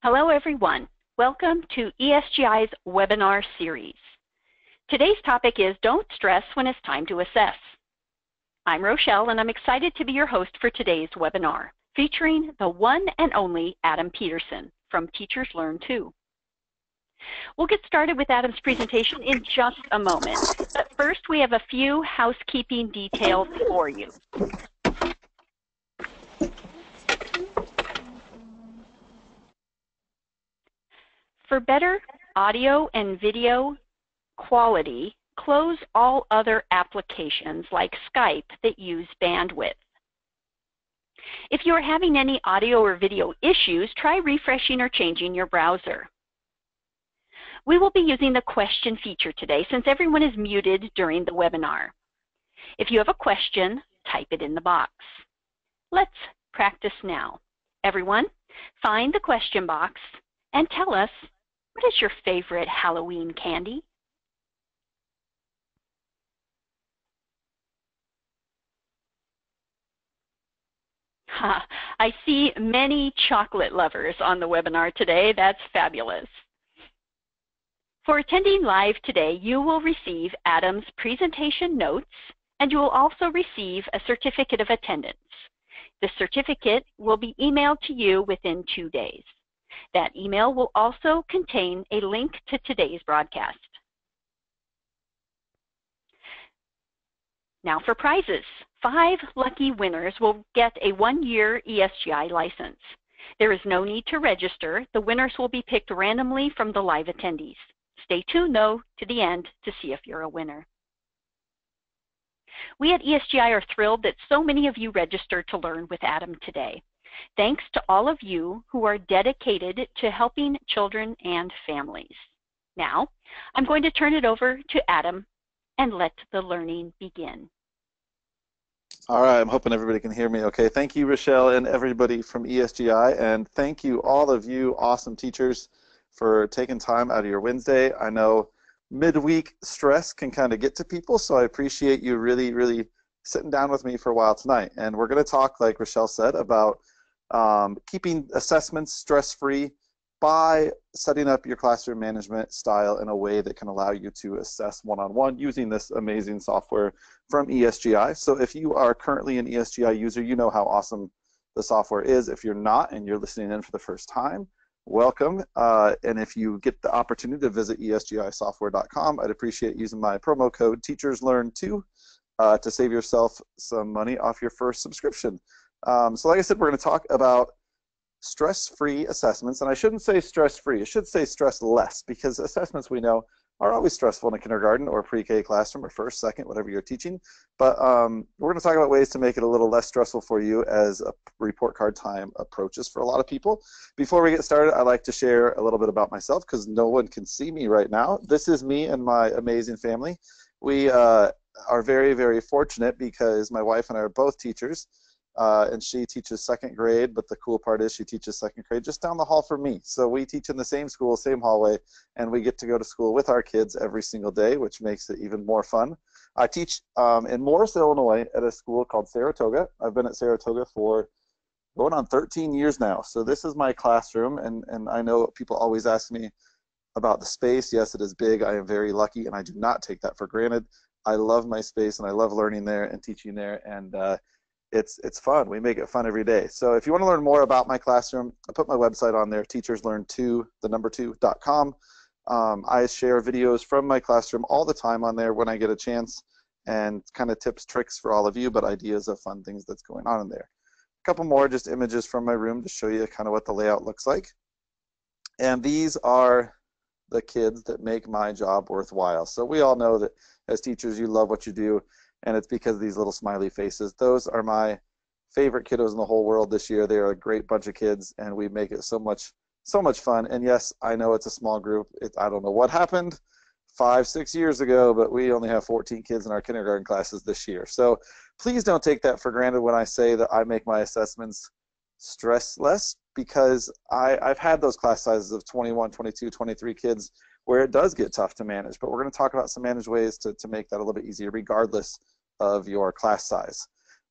Hello, everyone. Welcome to ESGI's webinar series. Today's topic is Don't Stress When It's Time to Assess. I'm Rochelle, and I'm excited to be your host for today's webinar, featuring the one and only Adam Peterson from Teachers Learn Too. We'll get started with Adam's presentation in just a moment, but first we have a few housekeeping details for you. For better audio and video quality, close all other applications like Skype that use bandwidth. If you are having any audio or video issues, try refreshing or changing your browser. We will be using the question feature today since everyone is muted during the webinar. If you have a question, type it in the box. Let's practice now. Everyone, find the question box and tell us, what is your favorite Halloween candy? I see many chocolate lovers on the webinar today. That's fabulous. For attending live today, you will receive Adam's presentation notes, and you will also receive a certificate of attendance. The certificate will be emailed to you within 2 days. That email will also contain a link to today's broadcast. Now for prizes. 5 lucky winners will get a 1-year ESGI license. There is no need to register. The winners will be picked randomly from the live attendees. Stay tuned, though, to the end to see if you're a winner. We at ESGI are thrilled that so many of you registered to learn with Adam today. Thanks to all of you who are dedicated to helping children and families. Now, I'm going to turn it over to Adam and let the learning begin. All right, I'm hoping everybody can hear me okay. Thank you, Rochelle, and everybody from ESGI, and thank you, all of you awesome teachers, for taking time out of your Wednesday. I know midweek stress can kind of get to people, so I appreciate you really sitting down with me for a while tonight. And we're going to talk, like Rochelle said, about keeping assessments stress-free by setting up your classroom management style in a way that can allow you to assess one-on-one using this amazing software from ESGI. So if you are currently an ESGI user, you know how awesome the software is. If you're not and you're listening in for the first time, welcome. And if you get the opportunity to visit esgisoftware.com, I'd appreciate using my promo code TeachersLearn2 to save yourself some money off your first subscription. So like I said, we're going to talk about stress-free assessments, and I shouldn't say stress-free, I should say stress-less, because assessments, we know, are always stressful in a kindergarten or pre-K classroom or first, second, whatever you're teaching. But we're going to talk about ways to make it a little less stressful for you as a report card time approaches for a lot of people. Before we get started, I'd like to share a little bit about myself because no one can see me right now. This is me and my amazing family. We are very fortunate because my wife and I are both teachers. And she teaches 2nd grade, but the cool part is she teaches 2nd grade just down the hall from me. So we teach in the same school, same hallway, and we get to go to school with our kids every single day, which makes it even more fun. I teach in Morris, Illinois at a school called Saratoga. I've been at Saratoga for going on 13 years now. So this is my classroom, and I know people always ask me about the space. Yes, it is big. I am very lucky, and I do not take that for granted. I love my space, and I love learning there and teaching there, and it's fun. We make it fun every day. So if you want to learn more about my classroom, I put my website on there, teacherslearn2.com. I share videos from my classroom all the time on there when I get a chance, and kind of tips, tricks for all of you, but ideas of fun things that's going on in there. A couple more just images from my room to show you kind of what the layout looks like. And these are the kids that make my job worthwhile. So we all know that as teachers, you love what you do, and it's because of these little smiley faces. Those are my favorite kiddos in the whole world this year. They are a great bunch of kids, and we make it so much fun. And yes, I know it's a small group. I don't know what happened 5-6 years ago, but we only have 14 kids in our kindergarten classes this year. So please don't take that for granted when I say that I make my assessments stressless, because I've had those class sizes of 21, 22, 23 kids where it does get tough to manage. But we're going to talk about some managed ways to make that a little bit easier regardless of your class size.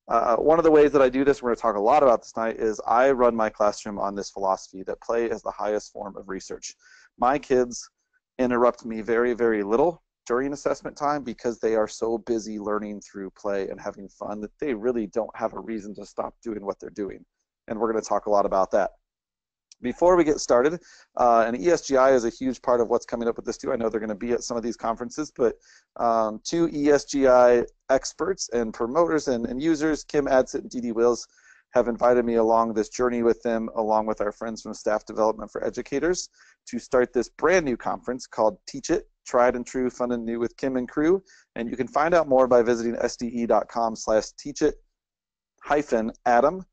One of the ways that I do this, we're going to talk a lot about this tonight, is I run my classroom on this philosophy that play is the highest form of research. My kids interrupt me very, very little during assessment time because they are so busy learning through play and having fun that they really don't have a reason to stop doing what they're doing. And we're going to talk a lot about that. Before we get started, and ESGI is a huge part of what's coming up with this too. I know they're going to be at some of these conferences, but two ESGI experts and promoters and users, Kim Adsit and Dee Wills, have invited me along this journey with them, along with our friends from Staff Development for Educators, to start this brand new conference called Teach It, Tried and True, Fun and New with Kim and crew. And you can find out more by visiting sde.com/teachit-adam.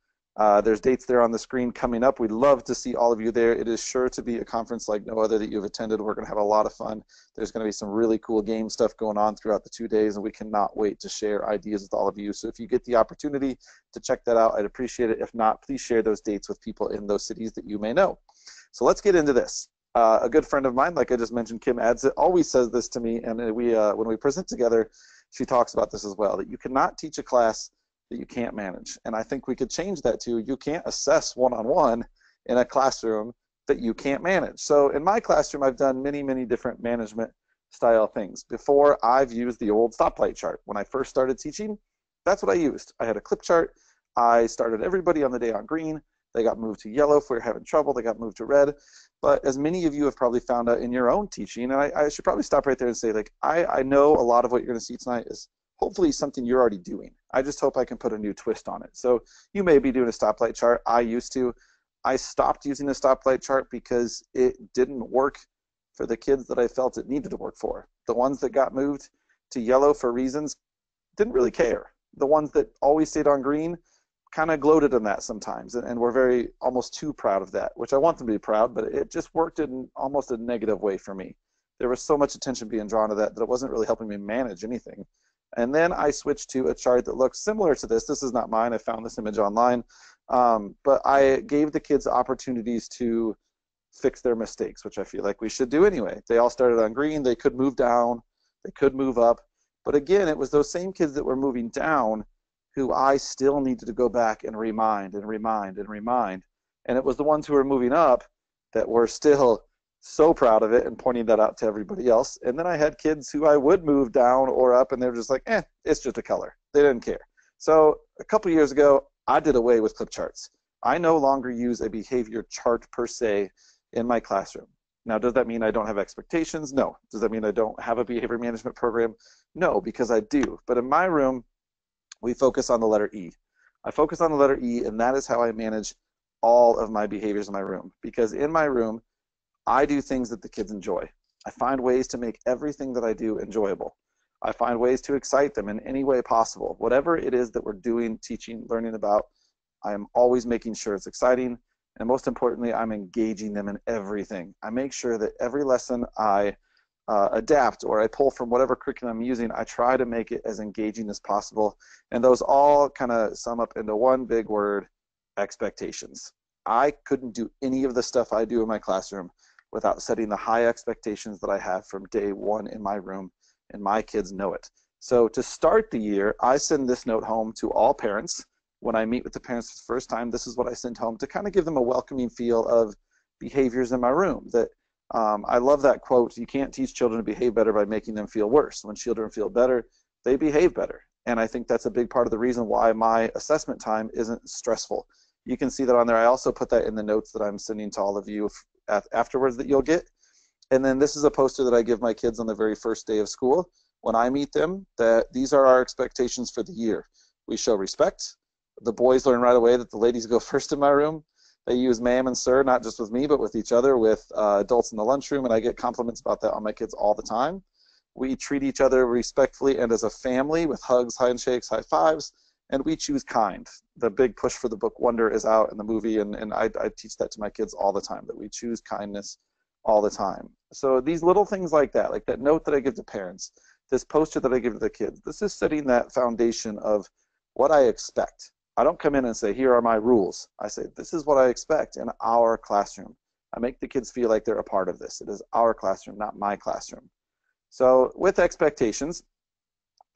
There's dates there on the screen coming up. We'd love to see all of you there. It is sure to be a conference like no other that you've attended. We're going to have a lot of fun. There's going to be some really cool game stuff going on throughout the 2 days, and we cannot wait to share ideas with all of you. So if you get the opportunity to check that out, I'd appreciate it. If not, please share those dates with people in those cities that you may know. So let's get into this. A good friend of mine, like I just mentioned, Kim Adsit, always says this to me, and when we present together, she talks about this as well, that you cannot teach a class that you can't manage. And I think we could change that to you can't assess one-on-one in a classroom that you can't manage. So in my classroom, I've done many, many different management style things. Before, I've used the old stoplight chart. When I first started teaching, that's what I used. I had a clip chart. I started everybody on the day on green. They got moved to yellow if we were having trouble. They got moved to red. But as many of you have probably found out in your own teaching, and I should probably stop right there and say, like, I know a lot of what you're going to see tonight is hopefully something you're already doing. I just hope I can put a new twist on it. So you may be doing a stoplight chart. I used to. I stopped using the stoplight chart because it didn't work for the kids that I felt it needed to work for. The ones that got moved to yellow for reasons didn't really care. The ones that always stayed on green kind of gloated on that sometimes, and were very almost too proud of that, which I want them to be proud, but it just worked in almost a negative way for me. There was so much attention being drawn to that it wasn't really helping me manage anything. And then I switched to a chart that looks similar to this. This is not mine. I found this image online. But I gave the kids opportunities to fix their mistakes, which I feel like we should do anyway. They all started on green. They could move down. They could move up. But again, it was those same kids that were moving down who I still needed to go back and remind and remind and remind. And it was the ones who were moving up that were still so proud of it and pointing that out to everybody else. And then I had kids who I would move down or up, and they were just like, it's just a color. They didn't care. So a couple years ago, I did away with clip charts. I no longer use a behavior chart per se in my classroom. Now, does that mean I don't have expectations? No. Does that mean I don't have a behavior management program? No, because I do. But in my room, we focus on the letter E. I focus on the letter E, and that is how I manage all of my behaviors in my room. Because in my room, I do things that the kids enjoy. I find ways to make everything that I do enjoyable. I find ways to excite them in any way possible. Whatever it is that we're doing, teaching, learning about, I am always making sure it's exciting. And most importantly, I'm engaging them in everything. I make sure that every lesson I adapt or I pull from whatever curriculum I'm using, I try to make it as engaging as possible. And those all kind of sum up into one big word: expectations. I couldn't do any of the stuff I do in my classroom without setting the high expectations that I have from day one in my room, and my kids know it. So to start the year, I send this note home to all parents. When I meet with the parents for the first time, this is what I send home to kind of give them a welcoming feel of behaviors in my room. That I love that quote, you can't teach children to behave better by making them feel worse. When children feel better, they behave better. And I think that's a big part of the reason why my assessment time isn't stressful. You can see that on there. I also put that in the notes that I'm sending to all of you afterwards that you'll get. And then this is a poster that I give my kids on the very first day of school when I meet them, that these are our expectations for the year. We show respect. The boys learn right away that the ladies go first in my room. They use ma'am and sir, not just with me, but with each other, with adults in the lunchroom, and I get compliments about that on my kids all the time. We treat each other respectfully and as a family with hugs, handshakes, high fives, and we choose kind. The big push for the book Wonder is out in the movie, and I teach that to my kids all the time, that we choose kindness all the time. So these little things like that note that I give to parents, this poster that I give to the kids, this is setting that foundation of what I expect. I don't come in and say, here are my rules. I say, this is what I expect in our classroom. I make the kids feel like they're a part of this. It is our classroom, not my classroom. So with expectations,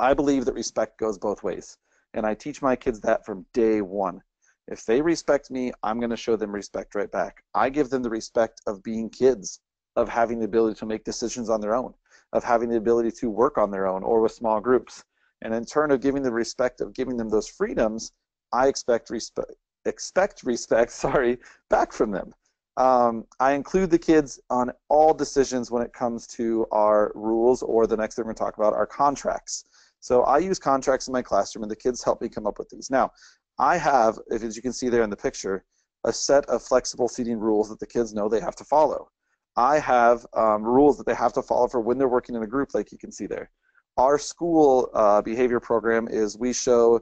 I believe that respect goes both ways. And I teach my kids that from day one. If they respect me, I'm going to show them respect right back. I give them the respect of being kids, of having the ability to make decisions on their own, of having the ability to work on their own or with small groups. And in turn of giving the respect of giving them those freedoms, I expect respect, back from them. I include the kids on all decisions when it comes to our rules, or the next thing we're going to talk about, our contracts. So I use contracts in my classroom, and the kids help me come up with these. Now, I have, as you can see there in the picture, a set of flexible seating rules that the kids know they have to follow. I have rules that they have to follow for when they're working in a group, like you can see there. Our school behavior program is we show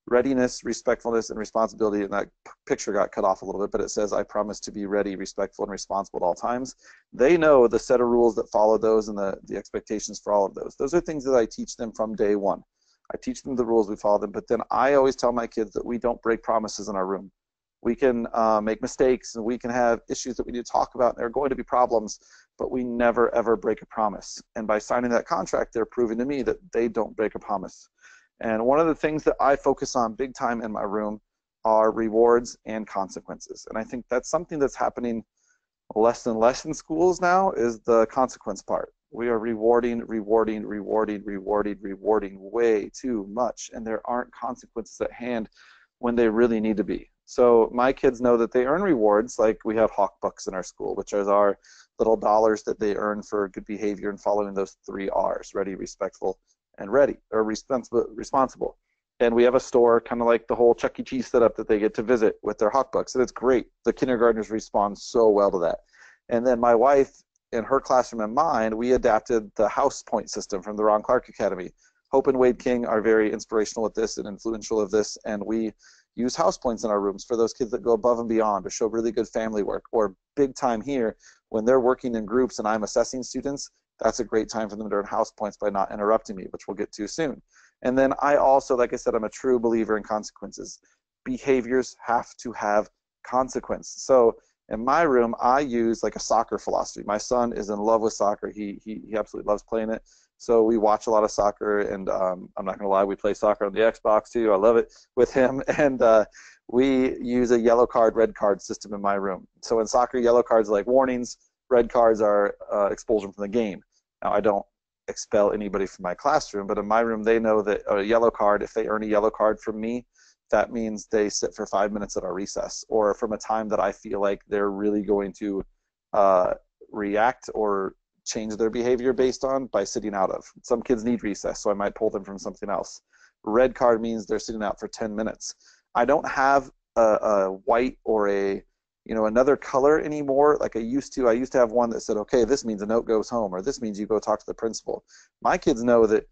readiness, respectfulness, and responsibility, and that picture got cut off a little bit, but it says, I promise to be ready, respectful, and responsible at all times. They know the set of rules that follow those and the expectations for all of those. Those are things that I teach them from day one. I teach them the rules, we follow them, but then I always tell my kids that we don't break promises in our room. We can make mistakes, and we can have issues that we need to talk about, and there are going to be problems, but we never, ever break a promise. And by signing that contract, they're proving to me that they don't break a promise. And one of the things that I focus on big time in my room are rewards and consequences. And I think that's something that's happening less and less in schools now, is the consequence part. We are rewarding way too much, and there aren't consequences at hand when they really need to be. So my kids know that they earn rewards, like we have Hawk Bucks in our school, which is our little dollars that they earn for good behavior and following those 3 R's, ready, respectful, and ready, or responsible. And we have a store, kind of like the whole Chuck E. Cheese setup, that they get to visit with their Hawk Bucks, and it's great. The kindergartners respond so well to that. And then my wife, in her classroom and mine, we adapted the house point system from the Ron Clark Academy. Hope and Wade King are very inspirational with this and influential of this, and we use house points in our rooms for those kids that go above and beyond to show really good family work, or big time here when they're working in groups and I'm assessing students. That's a great time for them to earn house points by not interrupting me, which we'll get to soon. And then I also, like I said, I'm a true believer in consequences. Behaviors have to have consequence. So in my room, I use like a soccer philosophy. My son is in love with soccer. He absolutely loves playing it. So we watch a lot of soccer, and I'm not gonna lie, we play soccer on the Xbox too. I love it with him. And we use a yellow card, red card system in my room. So in soccer, yellow cards are like warnings, red cards are expulsion from the game. Now, I don't expel anybody from my classroom, but in my room, they know that a yellow card, if they earn a yellow card from me, that means they sit for 5 minutes at our recess, or from a time that I feel like they're really going to react or change their behavior based on by sitting out of. Some kids need recess, so I might pull them from something else. Red card means they're sitting out for 10 minutes. I don't have a white or a another color anymore like I used to. I used to have one that said, okay, this means a note goes home, or this means you go talk to the principal. My kids know that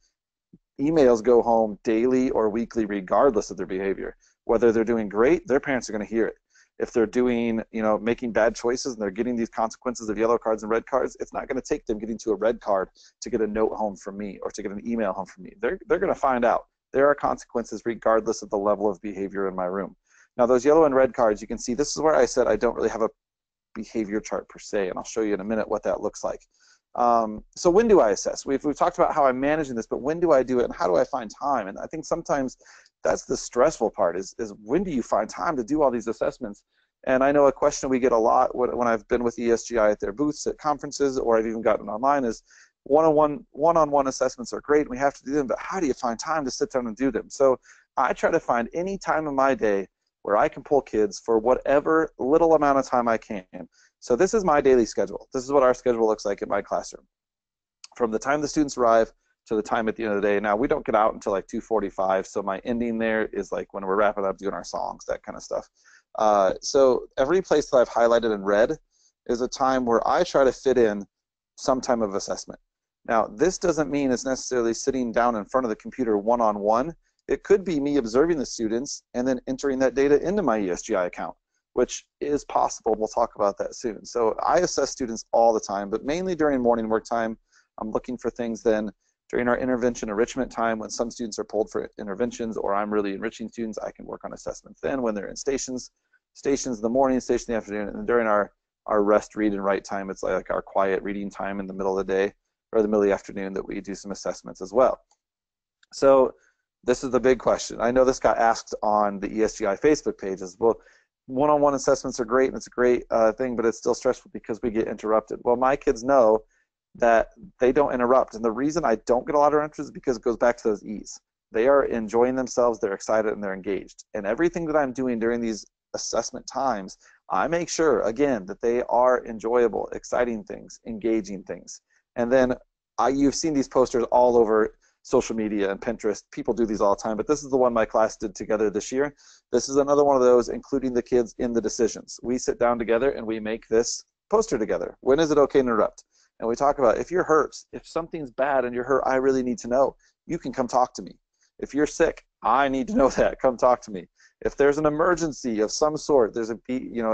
emails go home daily or weekly regardless of their behavior. Whether they're doing great, their parents are going to hear it. If they're doing, making bad choices and they're getting these consequences of yellow cards and red cards, it's not going to take them getting to a red card to get a note home from me or to get an email home from me. They're going to find out. There are consequences regardless of the level of behavior in my room. Now, those yellow and red cards, you can see this is where I said I don't really have a behavior chart per se, and I'll show you in a minute what that looks like. So when do I assess? We've talked about how I'm managing this, but when do I do it, and how do I find time? And I think sometimes that's the stressful part, is when do you find time to do all these assessments? And I know a question we get a lot when I've been with ESGI at their booths at conferences, or I've even gotten online, is one-on-one assessments are great, and we have to do them, but how do you find time to sit down and do them? So I try to find any time in my day where I can pull kids for whatever little amount of time I can. So this is my daily schedule. This is what our schedule looks like in my classroom. From the time the students arrive to the time at the end of the day. Now, we don't get out until like 2:45, so my ending there is like when we're wrapping up doing our songs, that kind of stuff. So every place that I've highlighted in red is a time where I try to fit in some time of assessment. Now, this doesn't mean it's necessarily sitting down in front of the computer one-on-one. It could be me observing the students and then entering that data into my ESGI account, which is possible. We'll talk about that soon. So I assess students all the time, but mainly during morning work time. I'm looking for things then during our intervention enrichment time when some students are pulled for interventions, or I'm really enriching students, I can work on assessments then when they're in stations in the morning, stations in the afternoon, and during our rest, read, and write time, it's like our quiet reading time in the middle of the day or the middle of the afternoon that we do some assessments as well. So This is the big question. I know this got asked on the ESGI Facebook pages. Well, one-on-one assessments are great, and it's a great thing, but it's still stressful because we get interrupted. Well, my kids know that they don't interrupt, and the reason I don't get a lot of interruptions is because it goes back to those E's. They are enjoying themselves, they're excited, and they're engaged. And everything that I'm doing during these assessment times, I make sure, again, that they are enjoyable, exciting things, engaging things. And then you've seen these posters all over social media and Pinterest. People do these all the time, but this is the one my class did together this year. This is another one of those, including the kids in the decisions. We sit down together and we make this poster together. When is it okay to interrupt? And we talk about, if you're hurt, if something's bad and you're hurt, I really need to know. You can come talk to me. If you're sick, I need to know that. Come talk to me. If there's an emergency of some sort, there's a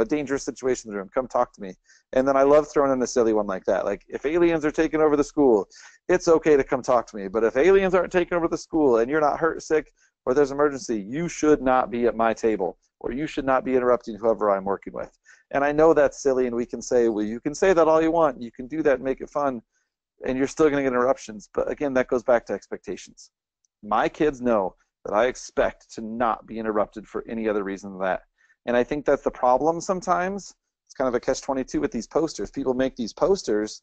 dangerous situation in the room, come talk to me. And then I love throwing in a silly one like that. Like, if aliens are taking over the school, it's okay to come talk to me. But if aliens aren't taking over the school and you're not hurt, sick, or there's an emergency, you should not be at my table, or you should not be interrupting whoever I'm working with. And I know that's silly, and we can say, well, you can say that all you want. You can do that and make it fun, and you're still going to get interruptions. But again, that goes back to expectations. My kids know that I expect to not be interrupted for any other reason than that. And I think that's the problem sometimes. It's kind of a catch-22 with these posters. People make these posters,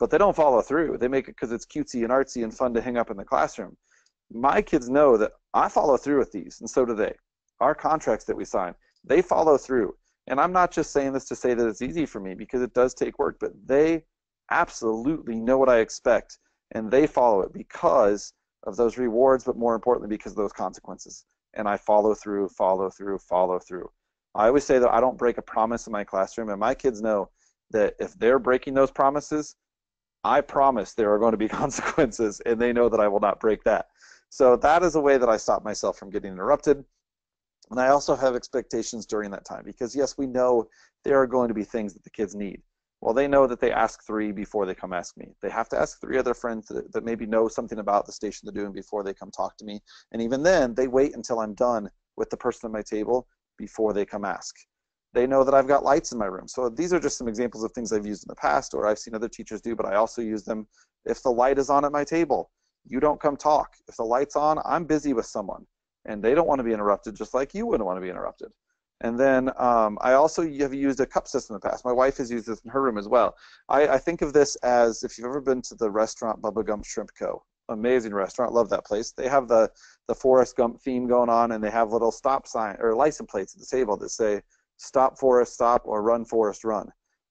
but they don't follow through. They make it because it's cutesy and artsy and fun to hang up in the classroom. My kids know that I follow through with these, and so do they. Our contracts that we sign, they follow through. And I'm not just saying this to say that it's easy for me, because it does take work, but they absolutely know what I expect, and they follow it because of those rewards, but more importantly, because of those consequences. And I follow through, follow through, follow through. I always say that I don't break a promise in my classroom, and my kids know that if they're breaking those promises, I promise there are going to be consequences, and they know that I will not break that. So that is a way that I stop myself from getting interrupted. And I also have expectations during that time, because yes, we know there are going to be things that the kids need. Well, they know that they ask 3 before they come ask me. They have to ask 3 other friends that maybe know something about the station they're doing before they come talk to me. And even then, they wait until I'm done with the person at my table before they come ask. They know that I've got lights in my room. So these are just some examples of things I've used in the past, or I've seen other teachers do, but I also use them. If the light is on at my table, you don't come talk. If the light's on, I'm busy with someone, and they don't want to be interrupted, just like you wouldn't want to be interrupted. And then I also have used a cup system in the past. My wife has used this in her room as well. I think of this as, if you've ever been to the restaurant Bubba Gump Shrimp Co. Amazing restaurant, love that place. They have the Forrest Gump theme going on, and they have little stop sign or license plates at the table that say stop Forrest stop or run Forrest run.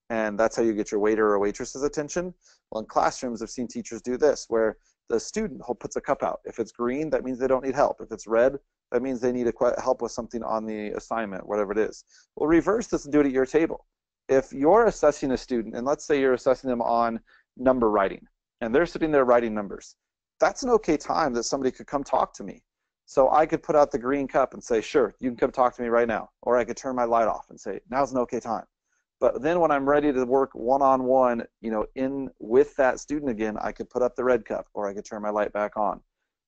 And that's how you get your waiter or waitress's attention. Well, in classrooms, I've seen teachers do this, where the student puts a cup out. If it's green, that means they don't need help. If it's red, that means they need help with something on the assignment, whatever it is. Well, reverse this and do it at your table. If you're assessing a student, and let's say you're assessing them on number writing, and they're sitting there writing numbers, that's an okay time that somebody could come talk to me. So I could put out the green cup and say, sure, you can come talk to me right now. Or I could turn my light off and say, now's an okay time. But then when I'm ready to work one-on-one, in with that student again, I could put up the red cup, or I could turn my light back on.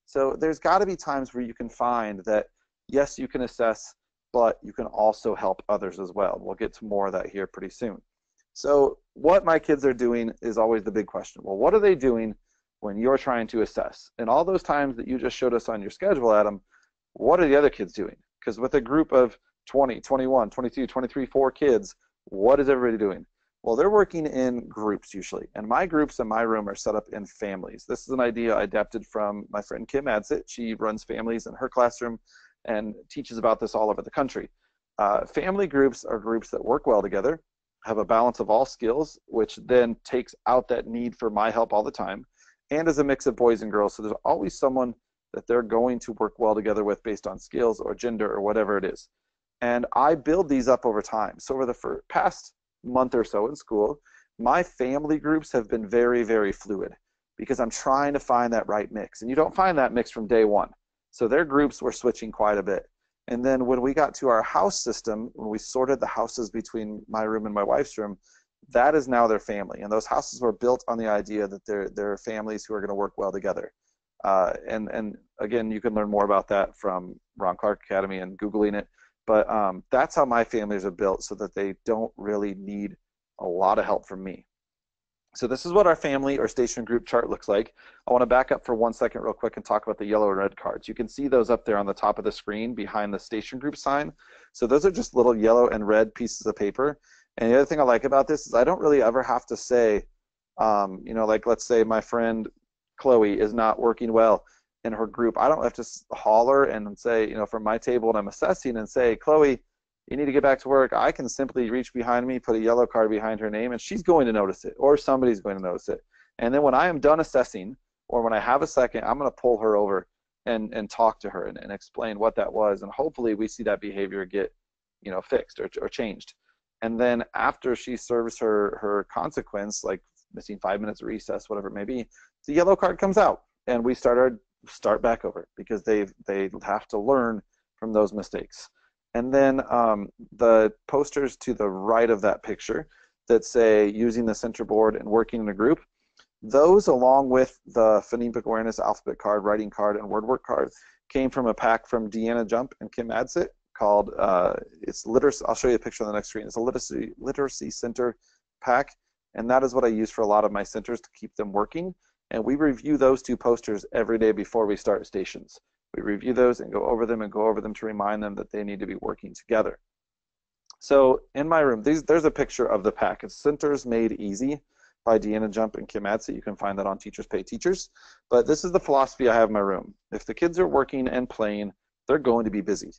So there's got to be times where you can find that, yes, you can assess, but you can also help others as well. We'll get to more of that here pretty soon. So what my kids are doing is always the big question. Well, what are they doing when you're trying to assess? And all those times that you just showed us on your schedule, Adam, what are the other kids doing? Because with a group of 20, 21, 22, 23, 4 kids, what is everybody doing? Well, they're working in groups usually, and my groups in my room are set up in families. This is an idea I adapted from my friend Kim Adsit. She runs families in her classroom and teaches about this all over the country. Family groups are groups that work well together, have a balance of all skills, which then takes out that need for my help all the time, and is a mix of boys and girls. So there's always someone that they're going to work well together with based on skills or gender or whatever it is. And I build these up over time. So over the past month or so in school, my family groups have been very, very fluid, because I'm trying to find that right mix. And you don't find that mix from day one. So their groups were switching quite a bit. And then when we got to our house system, when we sorted the houses between my room and my wife's room, that is now their family. And those houses were built on the idea that they're families who are going to work well together. And again, you can learn more about that from Ron Clark Academy and Googling it. But that's how my families are built, so that they don't really need a lot of help from me. So this is what our family or station group chart looks like. I want to back up for 1 second real quick and talk about the yellow and red cards. You can see those up there on the top of the screen behind the station group sign. So those are just little yellow and red pieces of paper. And the other thing I like about this is I don't really ever have to say, you know, like let's say my friend Chloe is not working well in her group. I don't have to holler and say, you know, from my table when I'm assessing and say, Chloe, you need to get back to work. I can simply reach behind me, put a yellow card behind her name, and she's going to notice it, or somebody's going to notice it. And then when I am done assessing, or when I have a second, I'm going to pull her over and talk to her and explain what that was, and hopefully we see that behavior get, you know, fixed or changed. And then after she serves her consequence, like missing 5 minutes of recess, whatever it may be, the yellow card comes out, and we start back over because they have to learn from those mistakes. And then the posters to the right of that picture that say using the center board and working in a group, those along with the phonemic awareness alphabet card, writing card, and word work card came from a pack from Deanna Jump and Kim Adsit called, it's literacy, I'll show you a picture on the next screen. It's a literacy center pack, and that is what I use for a lot of my centers to keep them working. And we review those two posters every day before we start stations. We review those and go over them to remind them that they need to be working together. So in my room, there's a picture of the pack. It's Centers Made Easy by Deanna Jump and Kim Adsit. You can find that on Teachers Pay Teachers. But this is the philosophy I have in my room. If the kids are working and playing, they're going to be busy.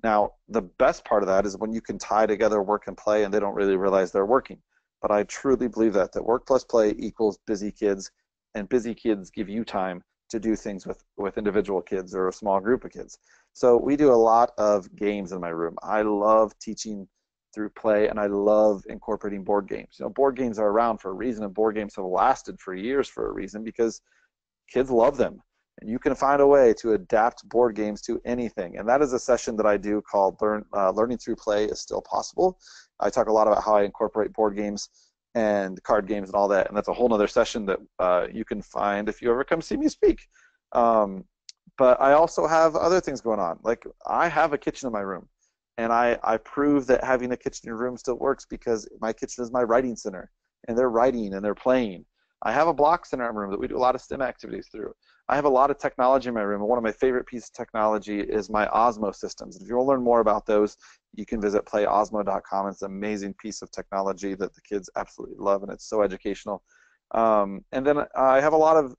Now, the best part of that is when you can tie together work and play and they don't really realize they're working. But I truly believe that work plus play equals busy kids, and busy kids give you time to do things with individual kids or a small group of kids. So we do a lot of games in my room. I love teaching through play, and I love incorporating board games. You know, board games are around for a reason, and board games have lasted for years for a reason because kids love them. And you can find a way to adapt board games to anything. And that is a session that I do called Learning Through Play is Still Possible. I talk a lot about how I incorporate board games and card games and all that, and that's a whole nother session that you can find if you ever come see me speak. But I also have other things going on. Like I have a kitchen in my room, and I prove that having a kitchen in your room still works because my kitchen is my writing center, and they're writing and they're playing. I have a block center in my room that we do a lot of STEM activities through. I have a lot of technology in my room, and one of my favorite pieces of technology is my Osmo systems. If you want to learn more about those, you can visit playosmo.com. It's an amazing piece of technology that the kids absolutely love, and it's so educational. And then I have a lot of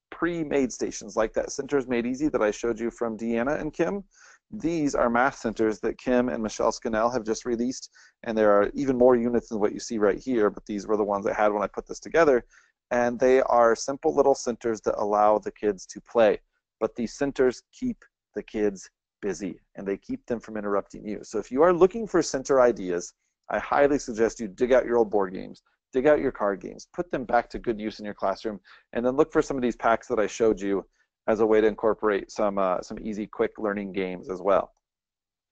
pre-made stations like that Centers Made Easy that I showed you from Deanna and Kim. These are math centers that Kim and Michelle Scannell have just released, and there are even more units than what you see right here, but these were the ones I had when I put this together. And they are simple little centers that allow the kids to play. But these centers keep the kids busy, and they keep them from interrupting you. So if you are looking for center ideas, I highly suggest you dig out your old board games, dig out your card games, put them back to good use in your classroom, and then look for some of these packs that I showed you as a way to incorporate some easy, quick learning games as well.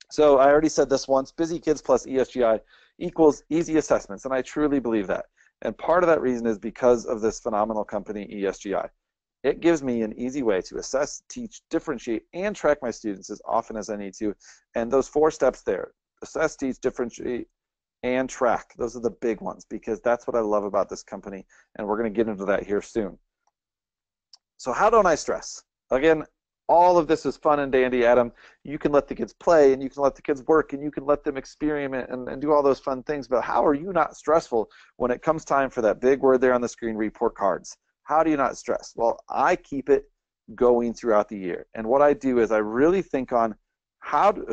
So I already said this once, busy kids plus ESGI equals easy assessments, and I truly believe that. And part of that reason is because of this phenomenal company, ESGI. It gives me an easy way to assess, teach, differentiate, and track my students as often as I need to. And those 4 steps there, assess, teach, differentiate, and track, those are the big ones because that's what I love about this company, and we're going to get into that here soon. So how don't I stress? Again, all of this is fun and dandy, Adam. You can let the kids play, and you can let the kids work, and you can let them experiment and do all those fun things, but how are you not stressful when it comes time for that big word there on the screen, report cards? How do you not stress? Well, I keep it going throughout the year, and what I do is I really think on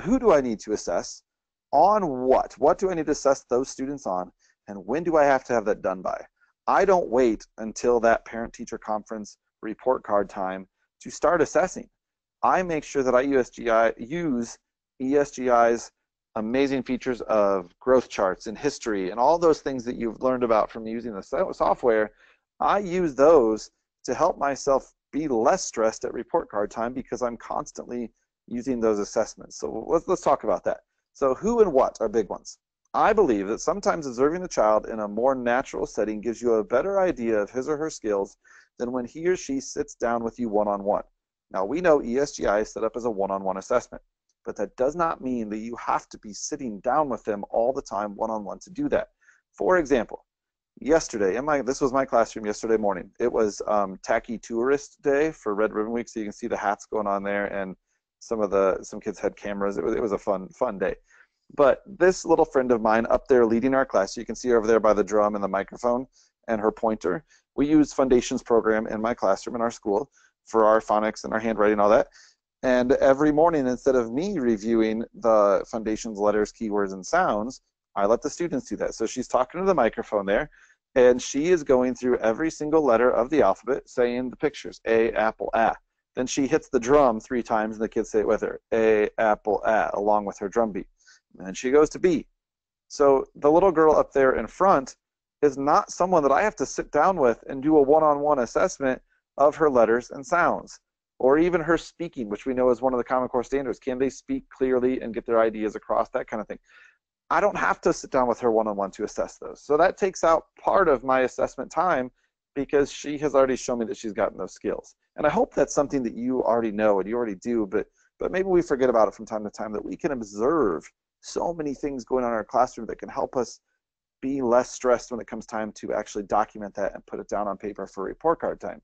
who do I need to assess, on what do I need to assess those students on, and when do I have to have that done by? I don't wait until that parent-teacher conference report card time to start assessing. I make sure that I use ESGI's amazing features of growth charts and history and all those things that you've learned about from using the software. I use those to help myself be less stressed at report card time because I'm constantly using those assessments. So let's talk about that. So who and what are big ones? I believe that sometimes observing the child in a more natural setting gives you a better idea of his or her skills than when he or she sits down with you one-on-one. Now, we know ESGI is set up as a one-on-one assessment, but that does not mean that you have to be sitting down with them all the time one-on-one to do that. For example, yesterday, this was my classroom yesterday morning. It was Tacky Tourist Day for Red Ribbon Week, so you can see the hats going on there, and some kids had cameras. It was a fun day. But this little friend of mine up there leading our class, you can see her over there by the drum and the microphone and her pointer. We use Foundations program in my classroom in our school for our phonics and our handwriting and all that. And every morning, instead of me reviewing the Foundations letters, keywords, and sounds, I let the students do that. So she's talking to the microphone there, and she is going through every single letter of the alphabet, saying the pictures, A, apple, A. Then she hits the drum 3 times, and the kids say it with her, A, apple, A, along with her drum beat. And then she goes to B. So the little girl up there in front is not someone that I have to sit down with and do a one-on-one assessment of her letters and sounds, or even her speaking, which we know is one of the Common Core standards. Can they speak clearly and get their ideas across, that kind of thing. I don't have to sit down with her one-on-one to assess those. So that takes out part of my assessment time because she has already shown me that she's gotten those skills. And I hope that's something that you already know and you already do, but maybe we forget about it from time to time, that we can observe so many things going on in our classroom that can help us be less stressed when it comes time to actually document that and put it down on paper for report card time.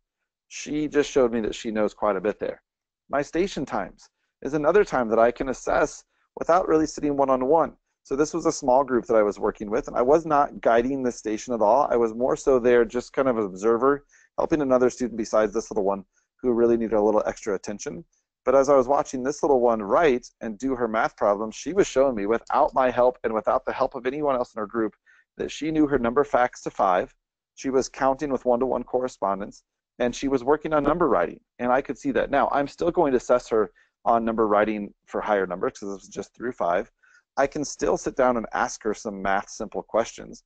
She just showed me that she knows quite a bit there. My station times is another time that I can assess without really sitting one-on-one. So this was a small group that I was working with, and I was not guiding the station at all. I was more so there just kind of an observer, helping another student besides this little one who really needed a little extra attention. But as I was watching this little one write and do her math problems, she was showing me without my help and without the help of anyone else in her group that she knew her number facts to 5. She was counting with one-to-one correspondence, and she was working on number writing, and I could see that. Now, I'm still going to assess her on number writing for higher numbers because this was just through 5. I can still sit down and ask her some math simple questions.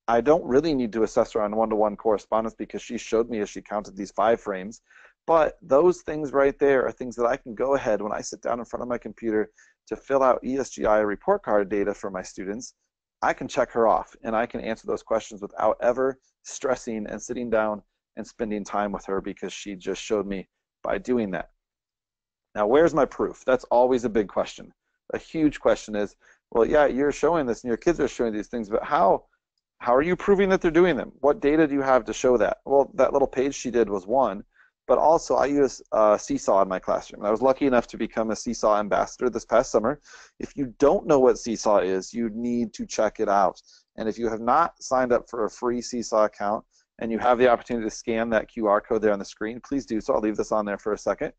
I don't really need to assess her on one-to-one correspondence because she showed me as she counted these 5 frames. But those things right there are things that I can go ahead when I sit down in front of my computer to fill out ESGI report card data for my students. I can check her off and I can answer those questions without ever stressing and sitting down and spending time with her because she just showed me by doing that. Now, where's my proof? That's always a big question. A huge question is, well, yeah, you're showing this and your kids are showing these things, but how are you proving that they're doing them? What data do you have to show that? Well, that little page she did was one, but also I use Seesaw in my classroom. I was lucky enough to become a Seesaw ambassador this past summer. If you don't know what Seesaw is, you need to check it out. And if you have not signed up for a free Seesaw account and you have the opportunity to scan that QR code there on the screen, please do so. I'll leave this on there for a second.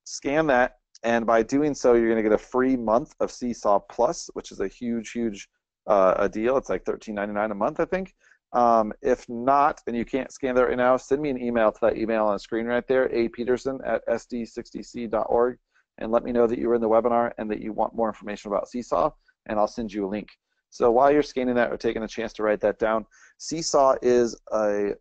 Scan that, and by doing so, you're going to get a free month of Seesaw Plus, which is a huge a deal. It's like $13.99 a month, I think. If not, and you can't scan that right now, send me an email to that email on the screen right there, apeterson@sd60c.org, and let me know that you were in the webinar and that you want more information about Seesaw, and I'll send you a link. So while you're scanning that or taking a chance to write that down, Seesaw is an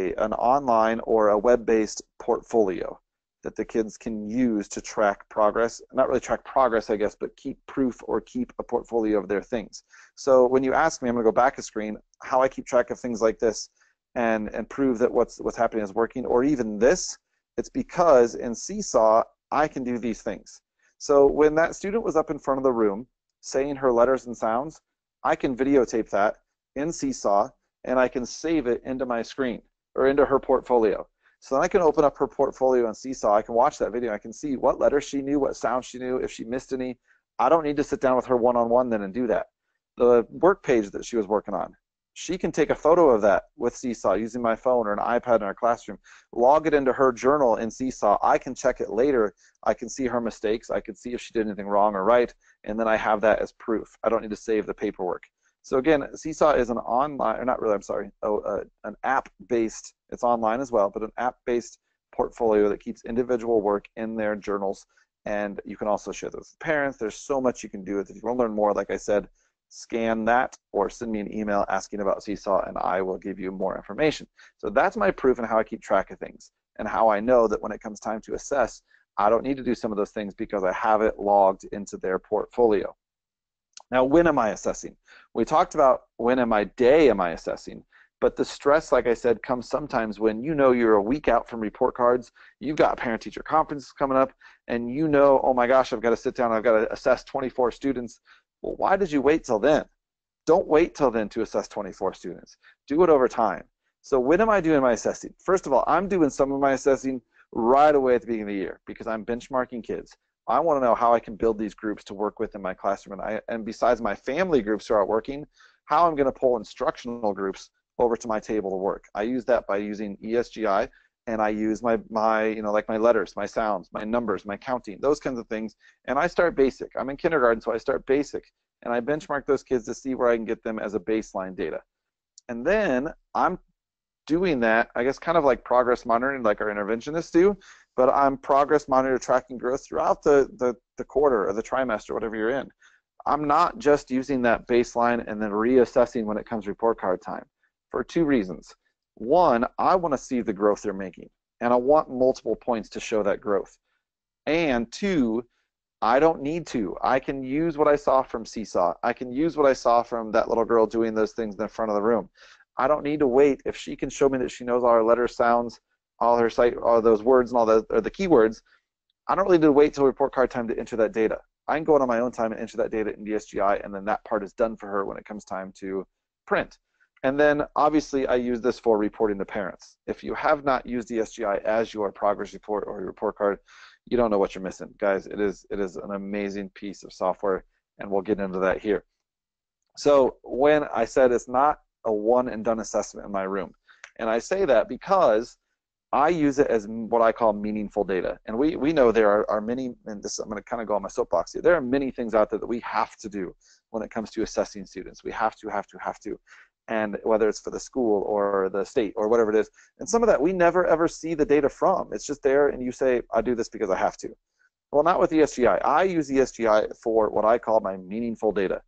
online or a web-based portfolio that the kids can use to track progress. Not really track progress, I guess, but keep proof or keep a portfolio of their things. So when you ask me, I'm going to go back a screen, how I keep track of things like this and prove that what's happening is working, or even this, it's because in Seesaw, I can do these things. So when that student was up in front of the room saying her letters and sounds, I can videotape that in Seesaw, and I can save it into my screen or into her portfolio. So then I can open up her portfolio on Seesaw. I can watch that video. I can see what letters she knew, what sounds she knew, if she missed any. I don't need to sit down with her one-on-one then and do that. The work page that she was working on, she can take a photo of that with Seesaw using my phone or an iPad in our classroom, log it into her journal in Seesaw. I can check it later. I can see her mistakes. I can see if she did anything wrong or right, and then I have that as proof. I don't need to save the paperwork. So again, Seesaw is an online, or not really, I'm sorry, an app-based, it's online as well, but an app-based portfolio that keeps individual work in their journals, and you can also share those with parents. There's so much you can do with it. If you want to learn more, like I said, scan that or send me an email asking about Seesaw, and I will give you more information. So that's my proof and how I keep track of things, and how I know that when it comes time to assess, I don't need to do some of those things because I have it logged into their portfolio. Now, when am I assessing? We talked about when am I assessing, but the stress, like I said, comes sometimes when you know you're a week out from report cards, you've got parent-teacher conferences coming up, and you know, oh my gosh, I've got to sit down, I've got to assess 24 students. Well, why did you wait till then? Don't wait till then to assess 24 students. Do it over time. So when am I doing my assessing? First of all, I'm doing some of my assessing right away at the beginning of the year because I'm benchmarking kids. I want to know how I can build these groups to work with in my classroom. And besides my family groups who are working, how I'm going to pull instructional groups over to my table to work. I use that by using ESGI, and I use my like my letters, my sounds, my numbers, my counting, those kinds of things. And I start basic. I'm in kindergarten, so I start basic. And I benchmark those kids to see where I can get them as a baseline data. And then I'm doing that, I guess, kind of like progress monitoring, like our interventionists do, but I'm progress monitoring, tracking growth throughout the quarter or the trimester, whatever you're in. I'm not just using that baseline and then reassessing when it comes report card time for two reasons. One, I want to see the growth they're making, and I want multiple points to show that growth. And two, I don't need to. I can use what I saw from Seesaw. I can use what I saw from that little girl doing those things in the front of the room. I don't need to wait. If she can show me that she knows all her letter sounds, all her sight, all those words and all the keywords, I don't really need to wait till report card time to enter that data. I can go on my own time and enter that data in ESGI, and then that part is done for her when it comes time to print. And then obviously I use this for reporting to parents. If you have not used ESGI as your progress report or your report card, you don't know what you're missing. Guys, it is an amazing piece of software, and we'll get into that here. So when I said it's not a one and done assessment in my room, and I say that because I use it as what I call meaningful data. And we know there are many, and this, I'm going to kind of go on my soapbox here, there are many things out there that we have to do when it comes to assessing students. We have to. And whether it's for the school or the state or whatever it is. And some of that we never ever see the data from. It's just there and you say, I do this because I have to. Well, not with ESGI. I use ESGI for what I call my meaningful data.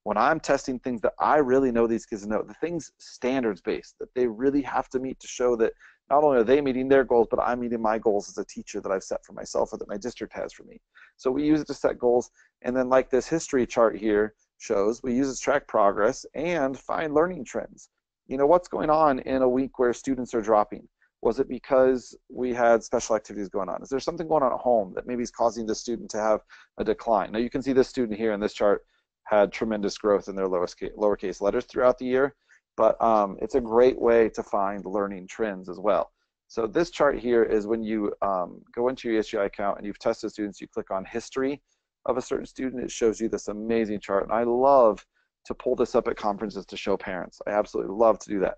When I'm testing things that I really know these kids know, the things standards-based that they really have to meet to show that not only are they meeting their goals, but I'm meeting my goals as a teacher that I've set for myself or that my district has for me. So we use it to set goals. And then like this history chart here shows, we use it to track progress and find learning trends. You know, what's going on in a week where students are dropping? Was it because we had special activities going on? Is there something going on at home that maybe is causing the student to have a decline? Now you can see this student here in this chart had tremendous growth in their lowercase letters throughout the year, but it's a great way to find learning trends as well. So this chart here is when you go into your ESGI account and you've tested students, you click on history of a certain student, it shows you this amazing chart. And I love to pull this up at conferences to show parents. I absolutely love to do that.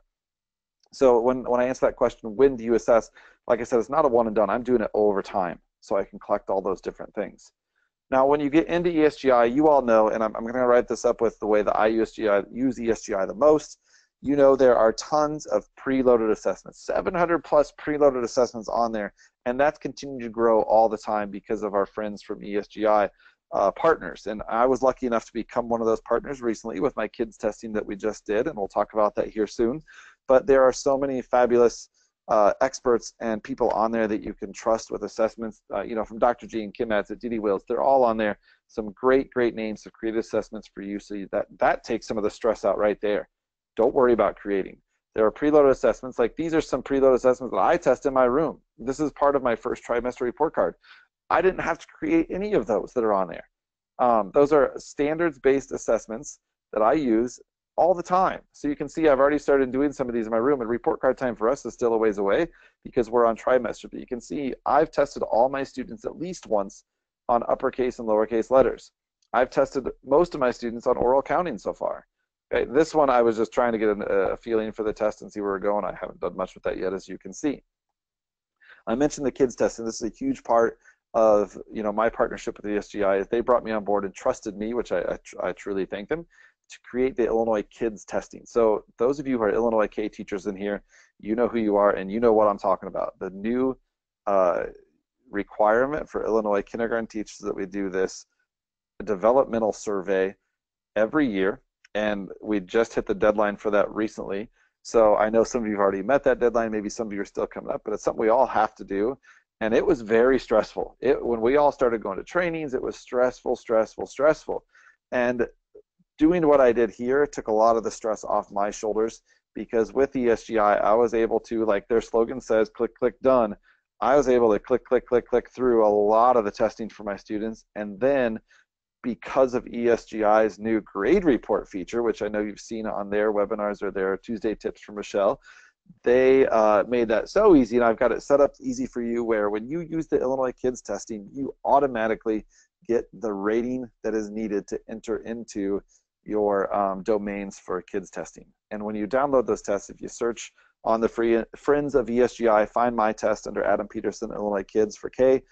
So when I answer that question, when do you assess? Like I said, it's not a one and done. I'm doing it over time so I can collect all those different things. Now, when you get into ESGI, you all know, and I'm going to write this up with the way that I use ESGI the most. You know there are tons of preloaded assessments, 700 plus preloaded assessments on there, and that's continuing to grow all the time because of our friends from ESGI partners. And I was lucky enough to become one of those partners recently with my kids testing that we just did, and we'll talk about that here soon. But there are so many fabulous experts and people on there that you can trust with assessments, you know, from Dr. G and Kim Matz at DD Wills. They're all on there. Some great names of creative assessments for you, so that takes some of the stress out right there. Don't worry about creating. There are preloaded assessments. Like these are some preloaded assessments that I test in my room. This is part of my first trimester report card. I didn't have to create any of those that are on there. Those are standards-based assessments that I use all the time. So you can see I've already started doing some of these in my room, and report card time for us is still a ways away because we're on trimester. But you can see I've tested all my students at least once on uppercase and lowercase letters. I've tested most of my students on oral counting so far. Okay, this one I was just trying to get a feeling for the test and see where we're going. I haven't done much with that yet, as you can see. I mentioned the kids testing. This is a huge part of my partnership with the ESGI. They brought me on board and trusted me, which I truly thank them, to create the Illinois kids testing. So those of you who are Illinois K teachers in here, you know who you are and you know what I'm talking about. The new requirement for Illinois kindergarten teachers that we do this developmental survey every year, and we just hit the deadline for that recently. So I know some of you have already met that deadline, maybe some of you are still coming up, but it's something we all have to do. And it was very stressful. When we all started going to trainings, it was stressful. And doing what I did here took a lot of the stress off my shoulders, because with ESGI, I was able to, like their slogan says, click, click, done. I was able to click, click, click, click through a lot of the testing for my students, and then because of ESGI's new grade report feature, which I know you've seen on their webinars or their Tuesday tips from Michelle. They made that so easy, and I've got it set up easy for you where when you use the Illinois Kids testing, you automatically get the rating that is needed to enter into your domains for kids testing. And when you download those tests, if you search on the free Friends of ESGI, find my test under Adam Peterson, Illinois Kids for K,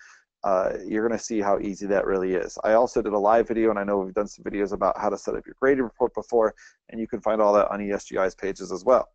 you're going to see how easy that really is. I also did a live video, and I know we've done some videos about how to set up your grading report before, and you can find all that on ESGI's pages as well.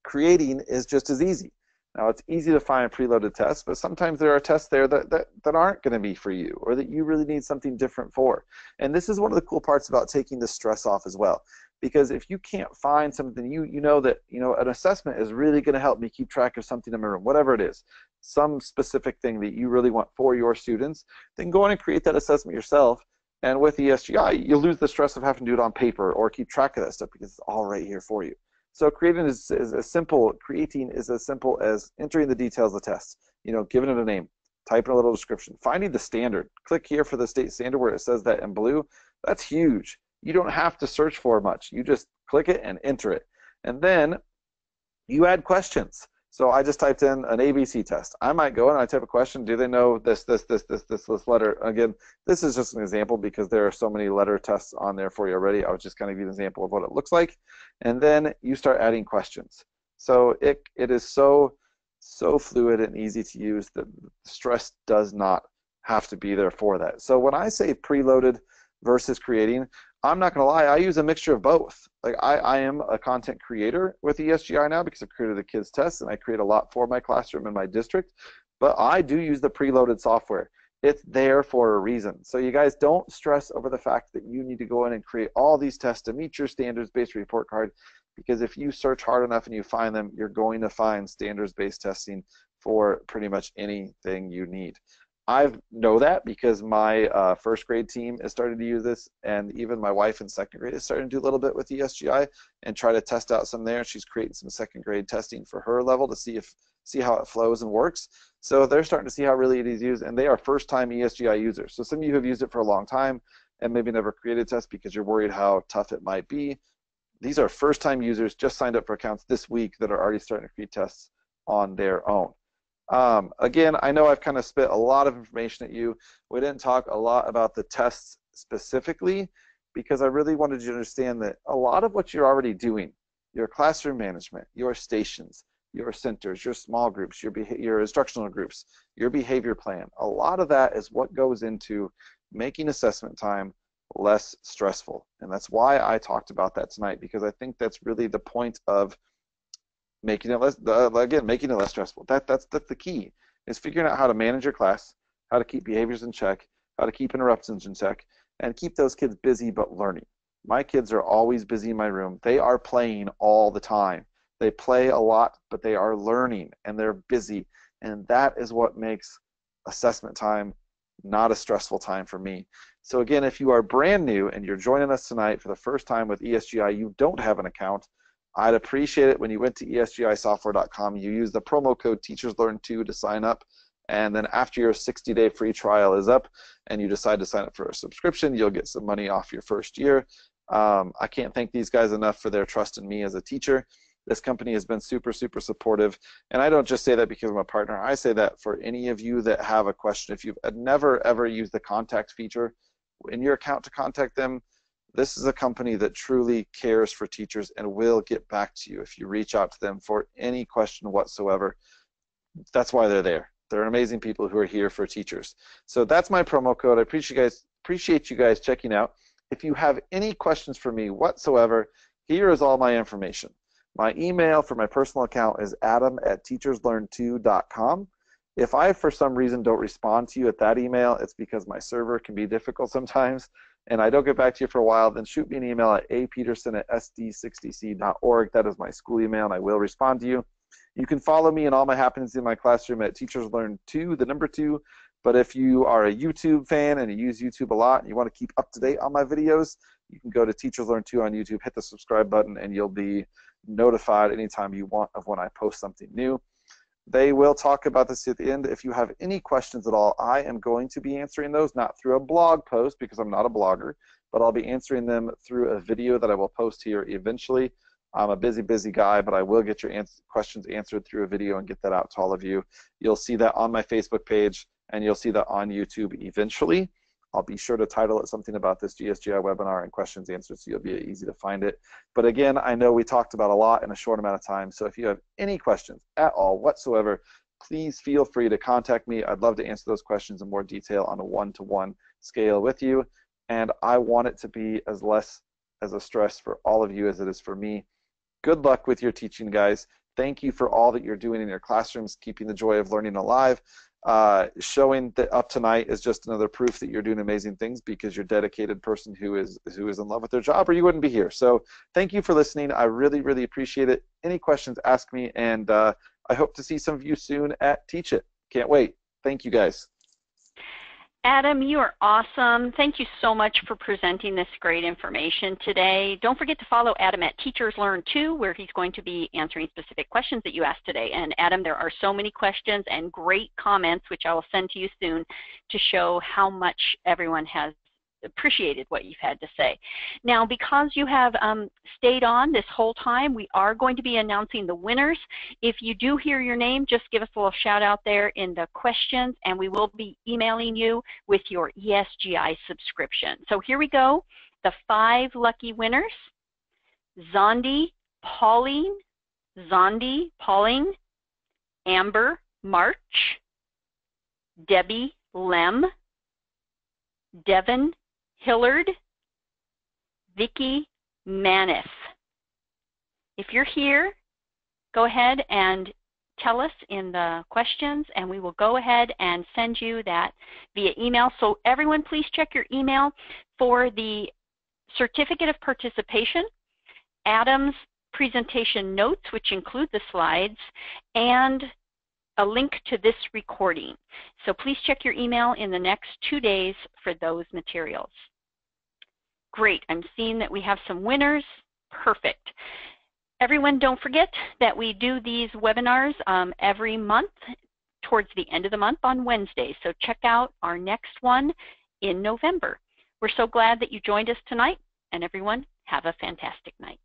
Creating is just as easy. Now, it's easy to find preloaded tests, but sometimes there are tests there that aren't going to be for you, or that you really need something different for. And this is one of the cool parts about taking the stress off as well. Because if you can't find something, you know that an assessment is really going to help me keep track of something in my room, whatever it is, some specific thing that you really want for your students, then go in and create that assessment yourself. And with ESGI, you lose the stress of having to do it on paper or keep track of that stuff because it's all right here for you. So creating is as simple as entering the details of the test, giving it a name, typing a little description, finding the standard. Click here for the state standard where it says that in blue. That's huge. You don't have to search for much. You just click it and enter it. And then you add questions. So I just typed in an ABC test. I might go and I type a question. Do they know this letter? Again, this is just an example because there are so many letter tests on there for you already. I was just kind of giving an example of what it looks like. And then you start adding questions. So it is so fluid and easy to use that stress does not have to be there for that. So when I say preloaded versus creating, I'm not going to lie, I use a mixture of both. Like I am a content creator with ESGI now because I've created the kids test and I create a lot for my classroom in my district, but I do use the preloaded software. It's there for a reason. So you guys don't stress over the fact that you need to go in and create all these tests to meet your standards-based report card, because if you search hard enough and you find them, you're going to find standards-based testing for pretty much anything you need. I know that because my first grade team has started to use this, and even my wife in second grade is starting to do a little bit with ESGI and try to test out some there. She's creating some second grade testing for her level to see how it flows and works. So they're starting to see how really it is used, and they are first-time ESGI users. So some of you have used it for a long time and maybe never created tests because you're worried how tough it might be. These are first-time users, just signed up for accounts this week, that are already starting to create tests on their own. Again, I know I've kind of spit a lot of information at you. We didn't talk a lot about the tests specifically because I really wanted you to understand that a lot of what you're already doing, your classroom management, your stations, your centers, your small groups, your instructional groups, your behavior plan, a lot of that is what goes into making assessment time less stressful. And that's why I talked about that tonight, because I think that's really the point of making it less, making it less stressful. That's the key, is figuring out how to manage your class, how to keep behaviors in check, how to keep interruptions in check, and keep those kids busy but learning. My kids are always busy in my room. They are playing all the time. They play a lot, but they are learning and they're busy. And that is what makes assessment time not a stressful time for me. So again, if you are brand new and you're joining us tonight for the first time with ESGI, you don't have an account, I'd appreciate it when you went to esgisoftware.com, you use the promo code TeachersLearn2 to sign up, and then after your 60-day free trial is up and you decide to sign up for a subscription, you'll get some money off your first year. I can't thank these guys enough for their trust in me as a teacher. This company has been super supportive, and I don't just say that because I'm a partner. I say that for any of you that have a question. If you've never ever used the contact feature in your account to contact them, this is a company that truly cares for teachers and will get back to you if you reach out to them for any question whatsoever. That's why they're there. They're amazing people who are here for teachers. So that's my promo code. I appreciate you guys checking out. If you have any questions for me whatsoever, here is all my information. My email for my personal account is adam@teacherslearn2.com. If I, for some reason, don't respond to you at that email, it's because my server can be difficult sometimes, and I don't get back to you for a while, then shoot me an email at apeterson@sd60c.org. That is my school email, and I will respond to you. You can follow me in all my happenings in my classroom at TeachersLearn2, the number 2. But if you are a YouTube fan and you use YouTube a lot and you want to keep up to date on my videos, you can go to TeachersLearn2 on YouTube, hit the subscribe button, and you'll be notified anytime you want of when I post something new. They will talk about this at the end. If you have any questions at all, I am going to be answering those, not through a blog post because I'm not a blogger, but I'll be answering them through a video that I will post here eventually. I'm a busy guy, but I will get your questions answered through a video and get that out to all of you. You'll see that on my Facebook page, and you'll see that on YouTube eventually. I'll be sure to title it something about this GSGI webinar and questions answered, so you'll be easy to find it. But again, I know we talked about a lot in a short amount of time, so if you have any questions at all whatsoever, please feel free to contact me. I'd love to answer those questions in more detail on a one-to-one scale with you, and I want it to be as less as a stress for all of you as it is for me. Good luck with your teaching, guys. Thank you for all that you're doing in your classrooms, keeping the joy of learning alive. Showing that up tonight is just another proof that you're doing amazing things because you're a dedicated person who is in love with their job, or you wouldn't be here. So thank you for listening. I really appreciate it. Any questions, ask me, and I hope to see some of you soon at Teach It. Can't wait. Thank you, guys. Adam, you are awesome. Thank you so much for presenting this great information today. Don't forget to follow Adam at Teachers Learn Too, where he's going to be answering specific questions that you asked today. And Adam, there are so many questions and great comments, which I will send to you soon, to show how much everyone has appreciated what you've had to say. Now, because you have stayed on this whole time, we are going to be announcing the winners. If you do hear your name, just give us a little shout out there in the questions, and we will be emailing you with your ESGI subscription. So here we go. The 5 lucky winners: Zondi Pauling, Amber March, Debbie Lem, Devin Hillard, Vicki Manif. If you're here, go ahead and tell us in the questions, and we will go ahead and send you that via email. So everyone, please check your email for the certificate of participation, Adam's presentation notes, which include the slides, and a link to this recording. So please check your email in the next 2 days for those materials. Great, I'm seeing that we have some winners. Perfect. Everyone, don't forget that we do these webinars every month towards the end of the month on Wednesday. So check out our next one in November. We're so glad that you joined us tonight, and everyone, have a fantastic night.